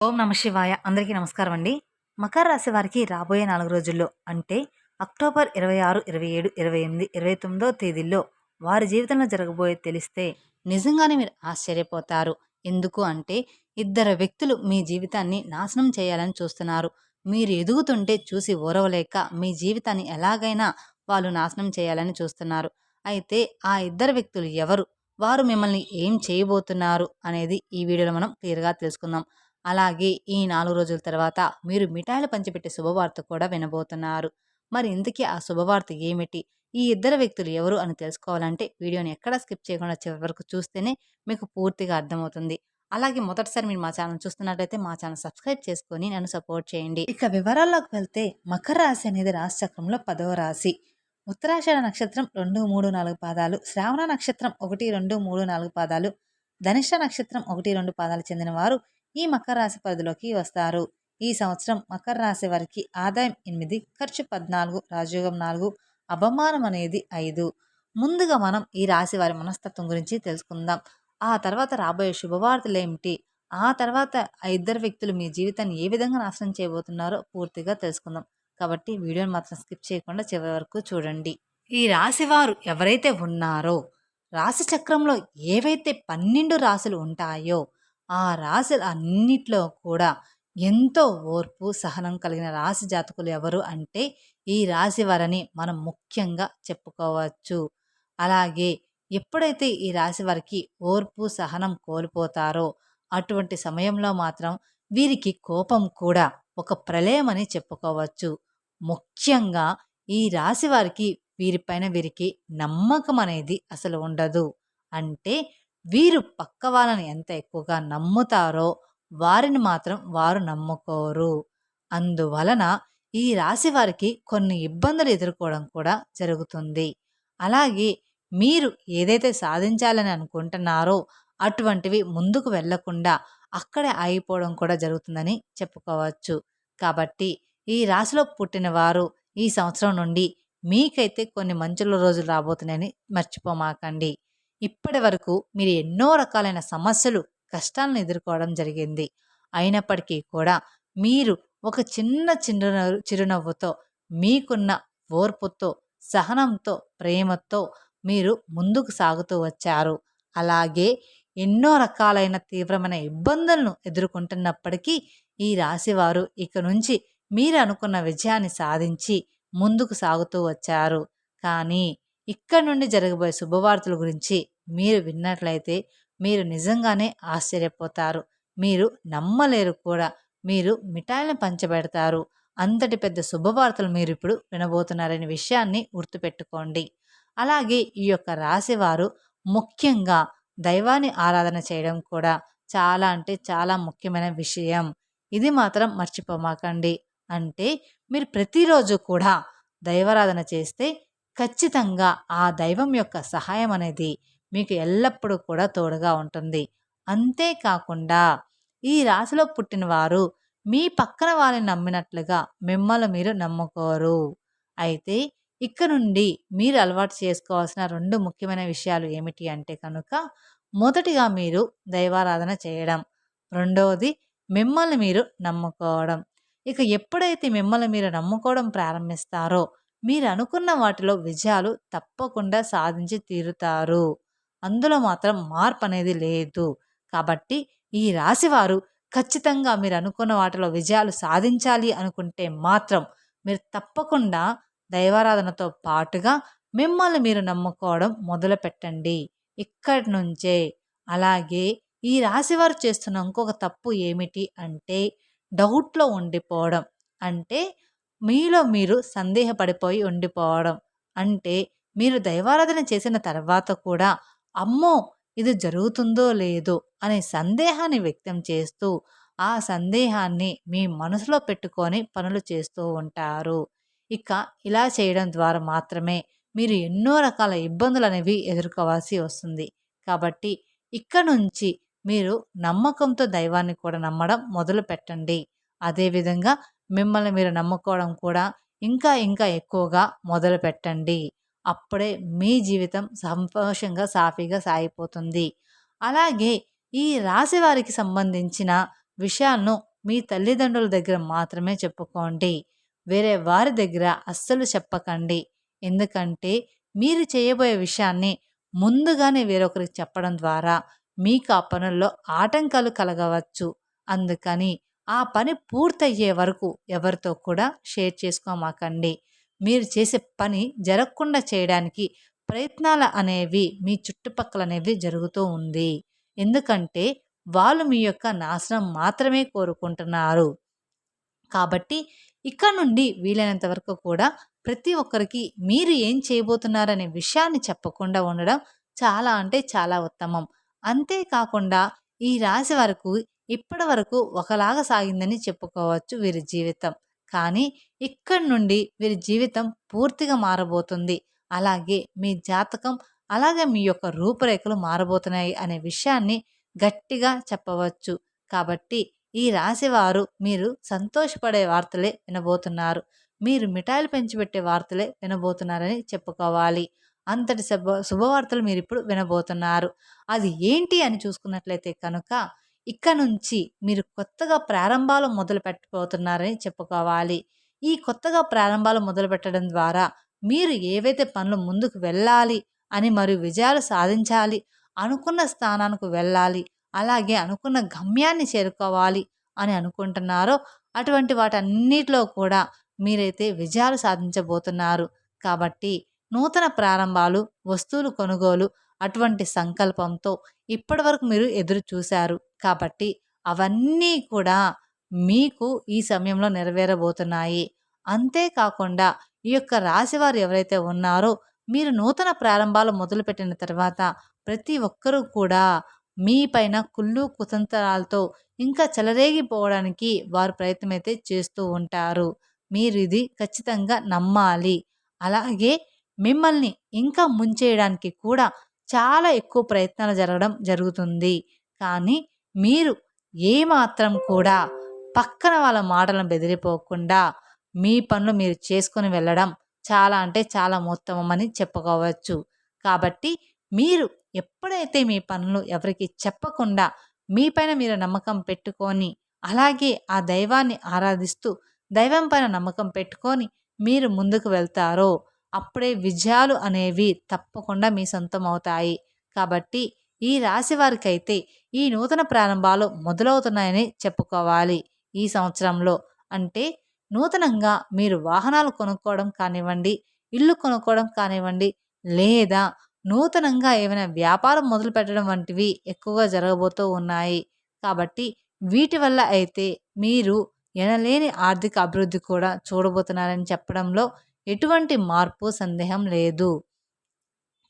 ఓం నమ శివాయ. అందరికీ నమస్కారం అండి. మకర రాశి వారికి రాబోయే 4 రోజుల్లో అంటే అక్టోబర్ 26, 27, 28, 29 తేదీల్లో వారి జీవితంలో జరగబోయేది తెలిస్తే నిజంగానే మీరు ఆశ్చర్యపోతారు. ఎందుకు అంటే ఇద్దరు వ్యక్తులు మీ జీవితాన్ని నాశనం చేయాలని చూస్తున్నారు. మీరు ఎదుగుతుంటే చూసి ఓర్వలేక మీ జీవితాన్ని ఎలాగైనా వాళ్ళు నాశనం చేయాలని చూస్తున్నారు. అయితే ఆ ఇద్దరు వ్యక్తులు ఎవరు? వారు మిమ్మల్ని ఏం చేయబోతున్నారు అనేది ఈ వీడియోలో మనం క్లియర్‌గా తెలుసుకుందాం. అలాగే ఈ 4 రోజుల తర్వాత మీరు మిఠాయిలు పంచిపెట్టే శుభవార్త కూడా వినబోతున్నారు. మరి ఇంతకీ ఆ శుభవార్త ఏమిటి? ఈ ఇద్దరు వ్యక్తులు ఎవరు అని తెలుసుకోవాలంటే వీడియోని ఎక్కడా స్కిప్ చేయకుండా చివరి వరకు చూస్తేనే మీకు పూర్తిగా అర్థమవుతుంది. అలాగే మొదటిసారి మీరు మా ఛానల్ చూస్తున్నట్లయితే మా ఛానల్ సబ్స్క్రైబ్ చేసుకొని నన్ను సపోర్ట్ చేయండి. ఇక వివరాల్లోకి వెళ్తే మకర రాశి అనేది రాశి చక్రంలో 10వ రాశి. ఉత్తరాషాఢ నక్షత్రం 2, 3, 4 పాదాలు, శ్రావణ నక్షత్రం 1, 2, 3, 4 పాదాలు, ధనిష్ట నక్షత్రం 1, 2 పాదాలు చెందిన వారు ఈ మకర రాశి పరిధిలోకి వస్తారు. ఈ సంవత్సరం మకర రాశి వారికి ఆదాయం 8, ఖర్చు 14, రాజయోగం 4, అవమానం అనేది 5. ముందుగా మనం ఈ రాశి వారి మనస్తత్వం గురించి తెలుసుకుందాం. ఆ తర్వాత రాబోయే శుభవార్తలు ఏమిటి, ఆ తర్వాత ఆ ఇద్దరు వ్యక్తులు మీ జీవితాన్ని ఏ విధంగా నాశనం చేయబోతున్నారో పూర్తిగా తెలుసుకుందాం. కాబట్టి వీడియోని మాత్రం స్కిప్ చేయకుండా చివరి వరకు చూడండి. ఈ రాశి వారు ఎవరైతే ఉన్నారో రాశి చక్రంలో ఏవైతే 12 రాశులు ఉంటాయో ఆ రాశులు అన్నిట్లో కూడా ఎంతో ఓర్పు సహనం కలిగిన రాశి జాతకులు ఎవరు అంటే ఈ రాశి వారని మనం ముఖ్యంగా చెప్పుకోవచ్చు. అలాగే ఎప్పుడైతే ఈ రాశి వారికి ఓర్పు సహనం కోల్పోతారో అటువంటి సమయంలో మాత్రం వీరికి కోపం కూడా ఒక ప్రళయం అని చెప్పుకోవచ్చు. ముఖ్యంగా ఈ రాశి వారికి వీరిపైన వీరికి నమ్మకం అనేది అసలు ఉండదు. అంటే వీరు పక్క వాళ్ళని ఎంత ఎక్కువగా నమ్ముతారో వారిని మాత్రం వారు నమ్ముకోరు. అందువలన ఈ రాశి వారికి కొన్ని ఇబ్బందులు ఎదుర్కోవడం కూడా జరుగుతుంది. అలాగే మీరు ఏదైతే సాధించాలని అనుకుంటున్నారో అటువంటివి ముందుకు వెళ్ళకుండా అక్కడే ఆగిపోవడం కూడా జరుగుతుందని చెప్పుకోవచ్చు. కాబట్టి ఈ రాశిలో పుట్టిన వారు ఈ సంవత్సరం నుండి మీకైతే కొన్ని మంచి రోజులు రాబోతున్నాయని మర్చిపోమాకండి. ఇప్పటి వరకు మీరు ఎన్నో రకాలైన సమస్యలు, కష్టాలను ఎదుర్కోవడం జరిగింది. అయినప్పటికీ కూడా మీరు ఒక చిన్న చిరునవ్వుతో, మీకున్న ఓర్పుతో, సహనంతో, ప్రేమతో మీరు ముందుకు సాగుతూ వచ్చారు. అలాగే ఎన్నో రకాలైన తీవ్రమైన ఇబ్బందులను ఎదుర్కొంటున్నప్పటికీ ఈ రాశివారు ఇక నుంచి మీరు అనుకున్న విజయాన్ని సాధించి ముందుకు సాగుతూ వచ్చారు. కానీ ఇక్కడ నుండి జరగబోయే శుభవార్తల గురించి మీరు విన్నట్లయితే మీరు నిజంగానే ఆశ్చర్యపోతారు. మీరు నమ్మలేరు కూడా. మీరు మిఠాయిలను పంచబెడతారు. అంతటి పెద్ద శుభవార్తలు మీరు ఇప్పుడు వినబోతున్నారనే విషయాన్ని గుర్తుపెట్టుకోండి. అలాగే ఈ యొక్క రాశివారు ముఖ్యంగా దైవాన్ని ఆరాధన చేయడం కూడా చాలా అంటే చాలా ముఖ్యమైన విషయం. ఇది మాత్రం మర్చిపోమాకండి. అంటే మీరు ప్రతిరోజు కూడా దైవారాధన చేస్తే ఖచ్చితంగా ఆ దైవం యొక్క సహాయం అనేది మీకు ఎల్లప్పుడూ కూడా తోడుగా ఉంటుంది. అంతేకాకుండా ఈ రాశిలో పుట్టిన వారు మీ పక్కన వారిని నమ్మినట్లుగా మిమ్మల్ని మీరు నమ్ముకోరు. అయితే ఇక్కడ నుండి మీరు అలవాటు చేసుకోవాల్సిన 2 ముఖ్యమైన విషయాలు ఏమిటి అంటే కనుక మొదటిగా మీరు దైవారాధన చేయడం, రెండవది మిమ్మల్ని మీరు నమ్ముకోవడం. ఇక ఎప్పుడైతే మిమ్మల్ని మీరు నమ్ముకోవడం ప్రారంభిస్తారో మీరు అనుకున్న వాటిలో విజయాలు తప్పకుండా సాధించి తీరుతారు. అందులో మాత్రం మార్పు అనేది లేదు. కాబట్టి ఈ రాశివారు ఖచ్చితంగా మీరు అనుకున్న వాటిలో విజయాలు సాధించాలి అనుకుంటే మాత్రం మీరు తప్పకుండా దైవారాధనతో పాటుగా మిమ్మల్ని మీరు నమ్ముకోవడం మొదలు పెట్టండి ఇక్కడి నుంచే. అలాగే ఈ రాశివారు చేస్తున్న ఇంకొక తప్పు ఏమిటి అంటే డౌట్లో ఉండిపోవడం. అంటే మీలో మీరు సందేహపడిపోయి ఉండిపోవడం. అంటే మీరు దైవారాధన చేసిన తర్వాత కూడా అమ్మో ఇది జరుగుతుందో లేదో అనే సందేహాన్ని వ్యక్తం చేస్తూ ఆ సందేహాన్ని మీ మనసులో పెట్టుకొని పనులు చేస్తూ ఉంటారు. ఇక ఇలా చేయడం ద్వారా మాత్రమే మీరు ఎన్నో రకాల ఇబ్బందులు అనేవి ఎదుర్కోవాల్సి వస్తుంది. కాబట్టి ఇక్కడ నుంచి మీరు నమ్మకంతో దైవాన్ని కూడా నమ్మడం మొదలు పెట్టండి. అదేవిధంగా మిమ్మల్ని మీరు నమ్ముకోవడం కూడా ఇంకా ఇంకా ఎక్కువగా మొదలు పెట్టండి. అప్పుడే మీ జీవితం సంతోషంగా సాఫీగా సాగిపోతుంది. అలాగే ఈ రాశి వారికి సంబంధించిన విషయాలను మీ తల్లిదండ్రుల దగ్గర మాత్రమే చెప్పుకోండి. వేరే వారి దగ్గర అస్సలు చెప్పకండి. ఎందుకంటే మీరు చేయబోయే విషయాన్ని ముందుగానే వేరొకరికి చెప్పడం ద్వారా మీకు ఆ పనుల్లో ఆటంకాలు కలగవచ్చు. అందుకని ఆ పని పూర్తయ్యే వరకు ఎవరితో కూడా షేర్ చేసుకోమాకండి. మీరు చేసే పని జరగకుండా చేయడానికి ప్రయత్నాలు అనేవి మీ చుట్టుపక్కలనేవి జరుగుతూ ఉంది. ఎందుకంటే వాళ్ళు మీ యొక్క నాశనం మాత్రమే కోరుకుంటున్నారు. కాబట్టి ఇక్కడ నుండి వీలైనంత వరకు కూడా ప్రతి ఒక్కరికి మీరు ఏం చేయబోతున్నారనే విషయాన్ని చెప్పకుండా ఉండడం చాలా అంటే చాలా ఉత్తమం. అంతేకాకుండా ఈ రాశి వరకు ఇప్పటి వరకు ఒకలాగా సాగిందని చెప్పుకోవచ్చు వీరి జీవితం. కానీ ఇక్కడి నుండి వీరి జీవితం పూర్తిగా మారబోతుంది. అలాగే మీ జాతకం, అలాగే మీ యొక్క రూపురేఖలు మారబోతున్నాయి అనే విషయాన్ని గట్టిగా చెప్పవచ్చు. కాబట్టి ఈ రాశివారు మీరు సంతోషపడే వార్తలే వినబోతున్నారు. మీరు మిఠాయిలు పెంచిపెట్టే వార్తలే వినబోతున్నారని చెప్పుకోవాలి. అంతటి శుభవార్తలు మీరిప్పుడు వినబోతున్నారు. అది ఏంటి అని చూసుకున్నట్లయితే కనుక ఇక నుంచి మీరు కొత్తగా ప్రారంభాలు మొదలు పెట్టబోతున్నారని చెప్పుకోవాలి. ఈ కొత్తగా ప్రారంభాలు మొదలుపెట్టడం ద్వారా మీరు ఏవైతే పనులు ముందుకు వెళ్ళాలి అని మరియు విజయాలు సాధించాలి, అనుకున్న స్థానానికి వెళ్ళాలి, అలాగే అనుకున్న గమ్యాన్ని చేరుకోవాలి అని అనుకుంటున్నారో అటువంటి వాటన్నిటిలో కూడా మీరైతే విజయాలు సాధించబోతున్నారు. కాబట్టి నూతన ప్రారంభాలు, వస్తువులు కొనుగోలు అటువంటి సంకల్పంతో ఇప్పటివరకు మీరు ఎదురు చూశారు. కాబట్టి అవన్నీ కూడా మీకు ఈ సమయంలో నెరవేరబోతున్నాయి. అంతేకాకుండా ఈ యొక్క రాశివారు ఎవరైతే ఉన్నారో మీరు నూతన ప్రారంభాలు మొదలుపెట్టిన తర్వాత ప్రతి ఒక్కరూ కూడా మీ పైన కుళ్ళు కుతంత్రాలతో ఇంకా చెలరేగిపోవడానికి వారు ప్రయత్నమైతే చేస్తూ ఉంటారు. మీరు ఇది ఖచ్చితంగా నమ్మాలి. అలాగే మిమ్మల్ని ఇంకా ముంచేయడానికి కూడా చాలా ఎక్కువ ప్రయత్నాలు జరగడం జరుగుతుంది. కానీ మీరు ఏమాత్రం కూడా పక్కన వాళ్ళ మాటలను బెదిరిపోకుండా మీ పనులు మీరు చేసుకొని వెళ్ళడం చాలా అంటే చాలా ఉత్తమమని చెప్పుకోవచ్చు. కాబట్టి మీరు ఎప్పుడైతే మీ పనులు ఎవరికి చెప్పకుండా మీ పైన మీరు నమ్మకం పెట్టుకొని, అలాగే ఆ దైవాన్ని ఆరాధిస్తూ దైవం పైన నమ్మకం పెట్టుకొని మీరు ముందుకు వెళ్తారో అప్పుడే విజయాలు అనేవి తప్పకుండా మీ సొంతం అవుతాయి. కాబట్టి ఈ రాశి వారికైతే ఈ నూతన ప్రారంభాలు మొదలవుతున్నాయని చెప్పుకోవాలి. ఈ సంవత్సరంలో అంటే నూతనంగా మీరు వాహనాలు కొనుక్కోవడం కానివ్వండి, ఇల్లు కొనుక్కోవడం కానివ్వండి, లేదా నూతనంగా ఏమైనా వ్యాపారం మొదలు పెట్టడం వంటివి ఎక్కువగా జరగబోతూ ఉన్నాయి. కాబట్టి వీటి వల్ల అయితే మీరు ఎనలేని ఆర్థిక అభివృద్ధి కూడా చూడబోతున్నారని చెప్పడంలో ఎటువంటి మార్పు సందేహం లేదు.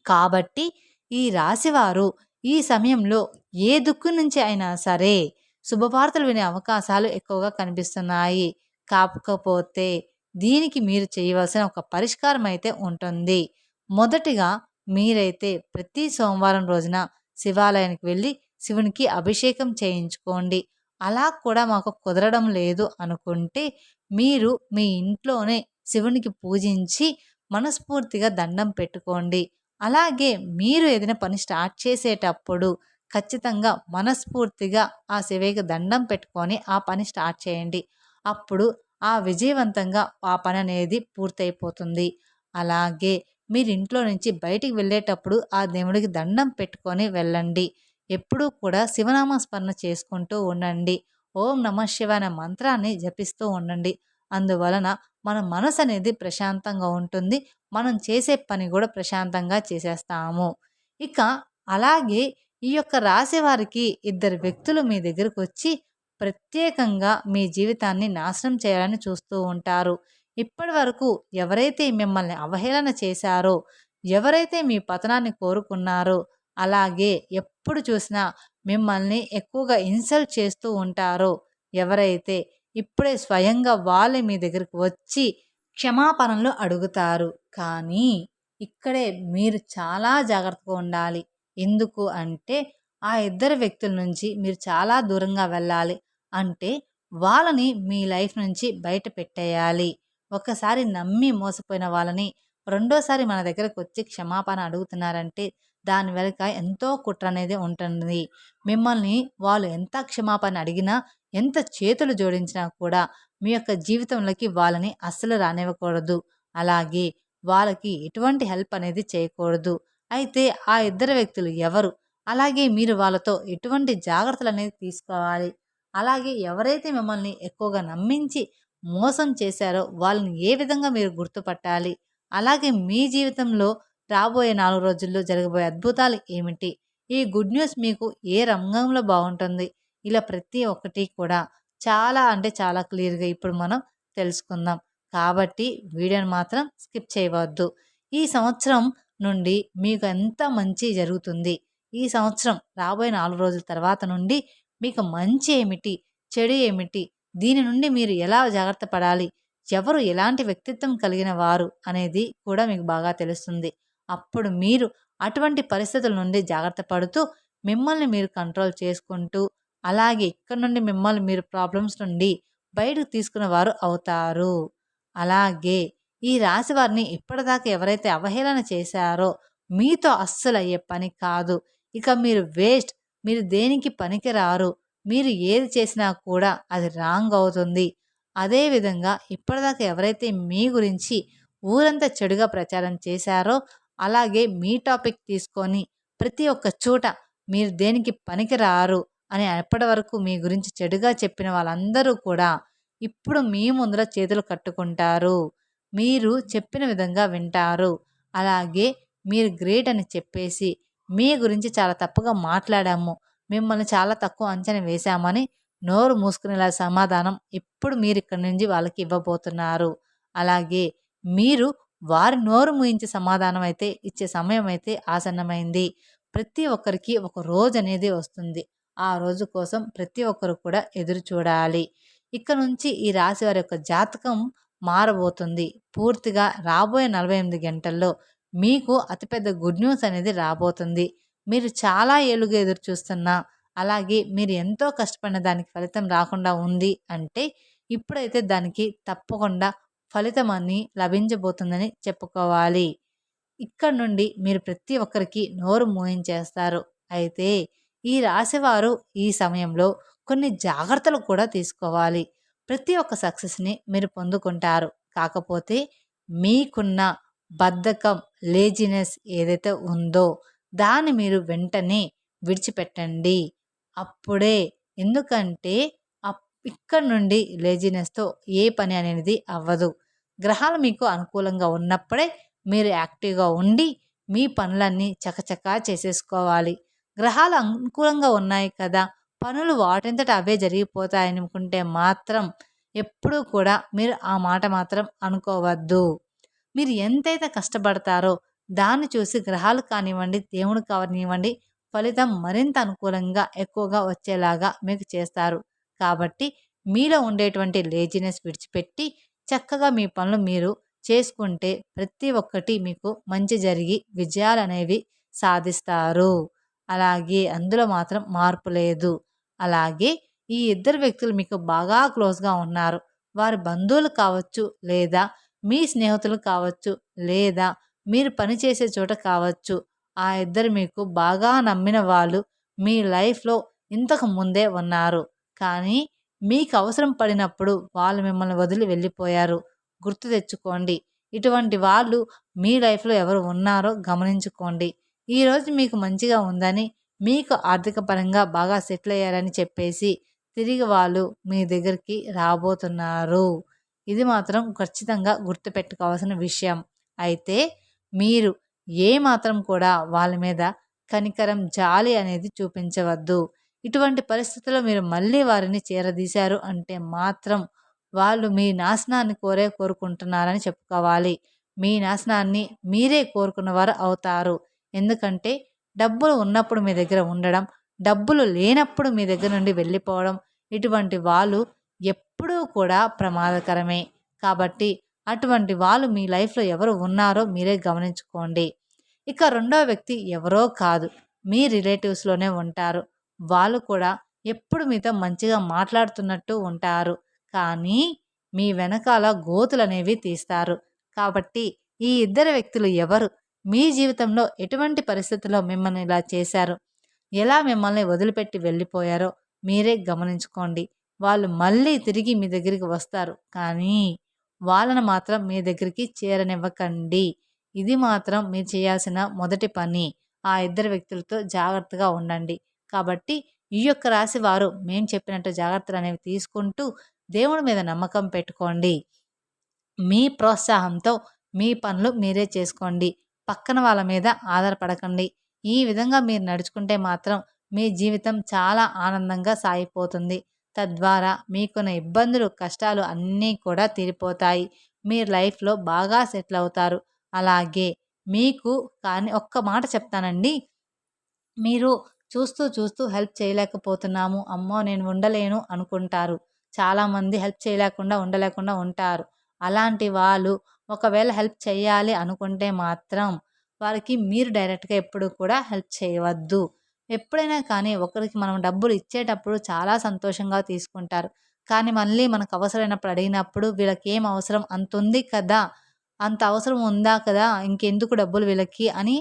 కాబట్టి ఈ రాశివారు ఈ సమయంలో ఏ దిక్కు నుంచి అయినా సరే శుభవార్తలు వినే అవకాశాలు ఎక్కువగా కనిపిస్తున్నాయి. కాకపోతే దీనికి మీరు చేయవలసిన ఒక పరిష్కారం అయితే ఉంటుంది. మొదటిగా మీరైతే ప్రతి సోమవారం రోజున శివాలయానికి వెళ్ళి శివునికి అభిషేకం చేయించుకోండి. అలా కూడా మాకు కుదరడం లేదు అనుకుంటే మీరు మీ ఇంట్లోనే శివునికి పూజించి మనస్ఫూర్తిగా దండం పెట్టుకోండి. అలాగే మీరు ఏదైనా పని స్టార్ట్ చేసేటప్పుడు ఖచ్చితంగా మనస్ఫూర్తిగా ఆ శివయ్యకి దండం పెట్టుకొని ఆ పని స్టార్ట్ చేయండి. అప్పుడు ఆ విజయవంతంగా ఆ పని అనేది పూర్తయిపోతుంది. అలాగే మీరు ఇంట్లో నుంచి బయటికి వెళ్ళేటప్పుడు ఆ దేవుడికి దండం పెట్టుకొని వెళ్ళండి. ఎప్పుడూ కూడా శివనామ స్మరణ చేసుకుంటూ ఉండండి. ఓం నమః శివాయ అనే మంత్రాన్ని జపిస్తూ ఉండండి. అందువలన మన మనసు అనేది ప్రశాంతంగా ఉంటుంది. మనం చేసే పని కూడా ప్రశాంతంగా చేసేస్తాము. ఇక అలాగే ఈ యొక్క రాశి వారికి ఇద్దరు వ్యక్తులు మీ దగ్గరకు వచ్చి ప్రత్యేకంగా మీ జీవితాన్ని నాశనం చేయాలని చూస్తూ ఉంటారు. ఇప్పటి వరకు ఎవరైతే మిమ్మల్ని అవహేళన చేశారో, ఎవరైతే మీ పతనాన్ని కోరుకున్నారో, అలాగే ఎప్పుడు చూసినా మిమ్మల్ని ఎక్కువగా ఇన్సల్ట్ చేస్తూ ఉంటారో, ఎవరైతే ఇప్పుడే స్వయంగా వాళ్ళే మీ దగ్గరికి వచ్చి క్షమాపణలు అడుగుతారు. కానీ ఇక్కడే మీరు చాలా జాగ్రత్తగా ఉండాలి. ఎందుకు అంటే ఆ ఇద్దరు వ్యక్తుల నుంచి మీరు చాలా దూరంగా వెళ్ళాలి. అంటే వాళ్ళని మీ లైఫ్ నుంచి బయట పెట్టేయాలి. ఒకసారి నమ్మి మోసపోయిన వాళ్ళని రెండోసారి మన దగ్గరకు వచ్చి క్షమాపణ అడుగుతున్నారంటే దాని వెనుక ఎంతో కుట్ర అనేది ఉంటుంది. మిమ్మల్ని వాళ్ళు ఎంత క్షమాపణ అడిగినా ఎంత చేతులు జోడించినా కూడా మీ యొక్క జీవితంలోకి వాళ్ళని అస్సలు రానివ్వకూడదు. అలాగే వాళ్ళకి ఎటువంటి హెల్ప్ అనేది చేయకూడదు. అయితే ఆ ఇద్దరు వ్యక్తులు ఎవరు? అలాగే మీరు వాళ్ళతో ఎటువంటి జాగ్రత్తలనేది తీసుకోవాలి? అలాగే ఎవరైతే మిమ్మల్ని ఎక్కువగా నమ్మించి మోసం చేశారో వాళ్ళని ఏ విధంగా మీరు గుర్తుపట్టాలి? అలాగే మీ జీవితంలో రాబోయే 4 రోజుల్లో జరగబోయే అద్భుతాలు ఏమిటి? ఈ గుడ్ న్యూస్ మీకు ఏ రంగంలో బావుంటుంది? ఇలా ప్రతి ఒక్కటి కూడా చాలా అంటే చాలా క్లియర్‌గా ఇప్పుడు మనం తెలుసుకుందాం. కాబట్టి వీడియోని మాత్రం స్కిప్ చేయవద్దు. ఈ సంవత్సరం నుండి మీకు ఎంత మంచి జరుగుతుంది? ఈ సంవత్సరం రాబోయే 4 రోజుల తర్వాత నుండి మీకు మంచి ఏమిటి? చెడు ఏమిటి? దీని నుండి మీరు ఎలా జాగ్రత్త పడాలి? ఎవరు ఎలాంటి వ్యక్తిత్వం కలిగిన వారు అనేది కూడా మీకు బాగా తెలుస్తుంది. అప్పుడు మీరు అటువంటి పరిస్థితుల నుండి జాగ్రత్త పడుతూ మిమ్మల్ని మీరు కంట్రోల్ చేసుకుంటూ అలాగే ఇక్కడి నుండి మిమ్మల్ని మీరు ప్రాబ్లమ్స్ నుండి బయటకు తీసుకున్న వారు అవుతారు. అలాగే ఈ రాశి వారిని ఇప్పటిదాకా ఎవరైతే అవహేళన చేశారో మీతో అస్సలు అయ్యే పని కాదు. ఇక మీరు వేస్ట్. మీరు దేనికి పనికిరారు. మీరు ఏది చేసినా కూడా అది రాంగ్ అవుతుంది. అదేవిధంగా ఇప్పటిదాకా ఎవరైతే మీ గురించి ఊరంతా చెడుగా ప్రచారం చేశారో అలాగే మీ టాపిక్ తీసుకొని ప్రతి ఒక్క చోట మీరు దేనికి పనికిరారు అని ఎప్పటి వరకు మీ గురించి చెడుగా చెప్పిన వాళ్ళందరూ కూడా ఇప్పుడు మీ ముందర చేతులు కట్టుకుంటారు. మీరు చెప్పిన విధంగా వింటారు. అలాగే మీరు గ్రేట్ అని చెప్పేసి మీ గురించి చాలా తప్పుగా మాట్లాడాము, మిమ్మల్ని చాలా తక్కువ అంచనా వేశామని నోరు మూసుకునేలా సమాధానం ఇప్పుడు మీరు ఇక్కడి నుంచి వాళ్ళకి ఇవ్వబోతున్నారు. అలాగే మీరు వారి నోరు మూయించే సమాధానం అయితే ఇచ్చే సమయం అయితే ఆసన్నమైంది. ప్రతి ఒక్కరికి ఒక రోజు అనేది వస్తుంది. ఆ రోజు కోసం ప్రతి ఒక్కరు కూడా ఎదురు చూడాలి. ఇక నుంచి ఈ రాశి వారి యొక్క జాతకం మారబోతుంది. పూర్తిగా రాబోయే 48 గంటల్లో మీకు అతిపెద్ద గుడ్ న్యూస్ అనేది రాబోతుంది. మీరు చాలా ఏళ్ళుగా ఎదురు చూస్తున్నా అలాగే మీరు ఎంతో కష్టపడిన దానికి ఫలితం రాకుండా ఉంది అంటే ఇప్పుడైతే దానికి తప్పకుండా ఫలితం అని లభించబోతుందని చెప్పుకోవాలి. ఇక్కడ నుండి మీరు ప్రతి ఒక్కరికి నోరు మూయించేస్తారు. అయితే ఈ రాశివారు ఈ సమయంలో కొన్ని జాగ్రత్తలు కూడా తీసుకోవాలి. ప్రతి ఒక్క సక్సెస్‌ని మీరు పొందుకుంటారు. కాకపోతే మీకున్న బద్ధకం, లేజినెస్ ఏదైతే ఉందో దాన్ని మీరు వెంటనే విడిచిపెట్టండి. అప్పుడే ఎందుకంటే ఇక్కడ నుండి లేజినెస్‌తో ఏ పని అనేది అవ్వదు. గ్రహాలు మీకు అనుకూలంగా ఉన్నప్పుడే మీరు యాక్టివ్‌గా ఉండి మీ పనులన్నీ చకచకా చేసేసుకోవాలి. గ్రహాలు అనుకూలంగా ఉన్నాయి కదా! పనులు వాటంతట అవే జరిగిపోతాయనుకుంటే మాత్రం ఎప్పుడూ కూడా మీరు ఆ మాట మాత్రం అనుకోవద్దు. మీరు ఎంతైతే కష్టపడతారో దాన్ని చూసి గ్రహాలు కానివ్వండి, దేవుడు కానివ్వండి ఫలితం మరింత అనుకూలంగా ఎక్కువగా వచ్చేలాగా మీకు చేస్తారు. కాబట్టి మీలో ఉండేటువంటి లేజినెస్ విడిచిపెట్టి చక్కగా మీ పనులు మీరు చేసుకుంటే ప్రతి ఒక్కటి మీకు మంచి జరిగి విజయాలనేవి సాధిస్తారు. అలాగే అందులో మాత్రం మార్పు లేదు. అలాగే ఈ ఇద్దరు వ్యక్తులు మీకు బాగా క్లోజ్‌గా ఉన్నారు. వారి బంధువులు కావచ్చు, లేదా మీ స్నేహితులు కావచ్చు, లేదా మీరు పనిచేసే చోట కావచ్చు. ఆ ఇద్దరు మీకు బాగా నమ్మిన వాళ్ళు మీ లైఫ్‌లో ఇంతకు ముందే ఉన్నారు. కానీ మీకు అవసరం పడినప్పుడు వాళ్ళు మిమ్మల్ని వదిలి వెళ్ళిపోయారు. గుర్తు తెచ్చుకోండి. ఇటువంటి వాళ్ళు మీ లైఫ్‌లో ఎవరు ఉన్నారో గమనించుకోండి. ఈరోజు మీకు మంచిగా ఉందని, మీకు ఆర్థిక పరంగా బాగా సెటిల్ అయ్యారని చెప్పేసి తిరిగి వాళ్ళు మీ దగ్గరికి రాబోతున్నారు. ఇది మాత్రం ఖచ్చితంగా గుర్తుపెట్టుకోవాల్సిన విషయం. అయితే మీరు ఏ మాత్రం కూడా వాళ్ళ మీద కనికరం, జాలి అనేది చూపించవద్దు. ఇటువంటి పరిస్థితుల్లో మీరు మళ్ళీ వారిని చేరదీశారు అంటే మాత్రం వాళ్ళు మీ నాశనాన్ని కోరుకుంటున్నారని చెప్పుకోవాలి. మీ నాశనాన్ని మీరే కోరుకున్నవారు అవుతారు. ఎందుకంటే డబ్బులు ఉన్నప్పుడు మీ దగ్గర ఉండడం, డబ్బులు లేనప్పుడు మీ దగ్గర నుండి వెళ్ళిపోవడం ఇటువంటి వాళ్ళు ఎప్పుడూ కూడా ప్రమాదకరమే. కాబట్టి అటువంటి వాళ్ళు మీ లైఫ్‌లో ఎవరు ఉన్నారో మీరే గమనించుకోండి. ఇక రెండో వ్యక్తి ఎవరో కాదు, మీ రిలేటివ్స్‌లోనే ఉంటారు. వాళ్ళు కూడా ఎప్పుడు మీతో మంచిగా మాట్లాడుతున్నట్టు ఉంటారు. కానీ మీ వెనకాల గోతులనేవి తీస్తారు. కాబట్టి ఈ ఇద్దరు వ్యక్తులు ఎవరు? మీ జీవితంలో ఎటువంటి పరిస్థితుల్లో మిమ్మల్ని ఇలా చేశారు? ఎలా మిమ్మల్ని వదిలిపెట్టి వెళ్ళిపోయారో మీరే గమనించుకోండి. వాళ్ళు మళ్ళీ తిరిగి మీ దగ్గరికి వస్తారు. కానీ వాళ్ళని మాత్రం మీ దగ్గరికి చేరనివ్వకండి. ఇది మాత్రం మీరు చేయాల్సిన మొదటి పని. ఆ ఇద్దరు వ్యక్తులతో జాగ్రత్తగా ఉండండి. కాబట్టి ఈ యొక్క రాశి వారు మేము చెప్పినట్టు జాగ్రత్తలు అనేవి తీసుకుంటూ దేవుడి మీద నమ్మకం పెట్టుకోండి. మీ ప్రోత్సాహంతో మీ పనులు మీరే చేసుకోండి. పక్కన వాళ్ళ మీద ఆధారపడకండి. ఈ విధంగా మీరు నడుచుకుంటే మాత్రం మీ జీవితం చాలా ఆనందంగా సాగిపోతుంది. తద్వారా మీకున్న ఇబ్బందులు, కష్టాలు అన్నీ కూడా తీరిపోతాయి. మీరు లైఫ్‌లో బాగా సెటిల్ అవుతారు. అలాగే మీకు కానీ ఒక్క మాట చెప్తానండి. మీరు చూస్తూ చూస్తూ హెల్ప్ చేయలేకపోతున్నాము, అమ్మో నేను ఉండలేను అనుకుంటారు. చాలామంది హెల్ప్ చేయలేకుండా ఉండలేకుండా ఉంటారు. అలాంటి వాళ్ళు ఒకవేళ హెల్ప్ చేయాలి అనుకుంటే మాత్రం వారికి మీరు డైరెక్ట్‌గా ఎప్పుడు కూడా హెల్ప్ చేయవద్దు. ఎప్పుడైనా కానీ ఒకరికి మనం డబ్బులు ఇచ్చేటప్పుడు చాలా సంతోషంగా తీసుకుంటారు. కానీ మళ్ళీ మనకు అవసరమైనప్పుడు అడిగినప్పుడు వీళ్ళకేం అవసరం అంతుంది కదా! అంత అవసరం ఉందా కదా! ఇంకెందుకు డబ్బులు వీళ్ళకి అని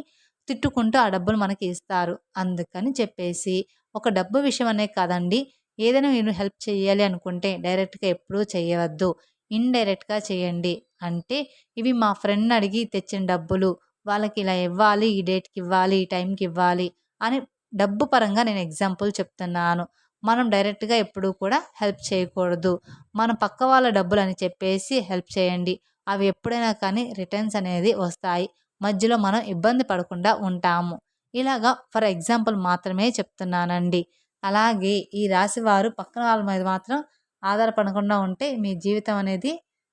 తిట్టుకుంటూ ఆ డబ్బులు మనకి ఇస్తారు. అందుకని చెప్పేసి ఒక డబ్బు విషయం అనే కాదండి. ఏదైనా మీరు హెల్ప్ చేయాలి అనుకుంటే డైరెక్ట్‌గా ఎప్పుడూ చేయవద్దు. ఇండైరెక్ట్‌గా చేయండి. అంటే ఇవి మా ఫ్రెండ్‌ని అడిగి తెచ్చిన డబ్బులు. వాళ్ళకి ఇలా ఇవ్వాలి, ఈ డేట్‌కి ఇవ్వాలి, ఈ టైంకి ఇవ్వాలి అని డబ్బు పరంగా నేను ఎగ్జాంపుల్ చెప్తున్నాను. మనం డైరెక్ట్‌గా ఎప్పుడూ కూడా హెల్ప్ చేయకూడదు. మన పక్క వాళ్ళ డబ్బులని చెప్పేసి హెల్ప్ చేయండి. అవి ఎప్పుడైనా కానీ రిటర్న్స్ అనేది వస్తాయి. మధ్యలో మనం ఇబ్బంది పడకుండా ఉంటాము. ఇలాగా ఫర్ ఎగ్జాంపుల్ మాత్రమే చెప్తున్నానండి. అలాగే ఈ రాశివారు పక్కన వాళ్ళ మీద మాత్రం ఆధారపడకుండా ఉంటే మీ జీవితం అనేది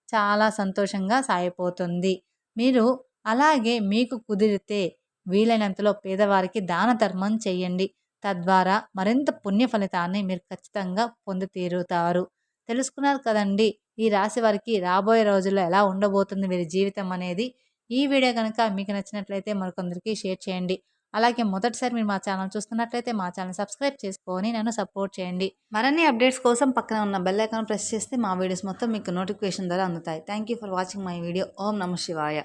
చాలా సంతోషంగా సాగిపోతుంది. మీరు అలాగే మీకు కుదిరితే వీలైనంతలో పేదవారికి దాన ధర్మం చేయండి. తద్వారా మరింత పుణ్య ఫలితాన్ని మీరు ఖచ్చితంగా పొంది తీరుతారు. తెలుసుకున్నారు కదండీ! ఈ రాశి వారికి రాబోయే రోజుల్లో ఎలా ఉండబోతుంది వీరి జీవితం అనేది. ఈ వీడియో గనక మీకు నచ్చినట్లయితే మరికొందరికి షేర్ చేయండి. అలాగే మొదటిసారి మీరు మా ఛానల్ చూస్తున్నట్లయితే మా ఛానల్ సబ్స్క్రైబ్ చేసుకొని నన్ను సపోర్ట్ చేయండి. మరిన్ని అప్డేట్స్ కోసం పక్కన ఉన్న బెల్ ఐకాన్ ప్రెస్ చేస్తే మా వీడియోస్ మొత్తం మీకు నోటిఫికేషన్ ద్వారా అందుతాయి. Thank you for watching my video. ఓం నమః శివాయ.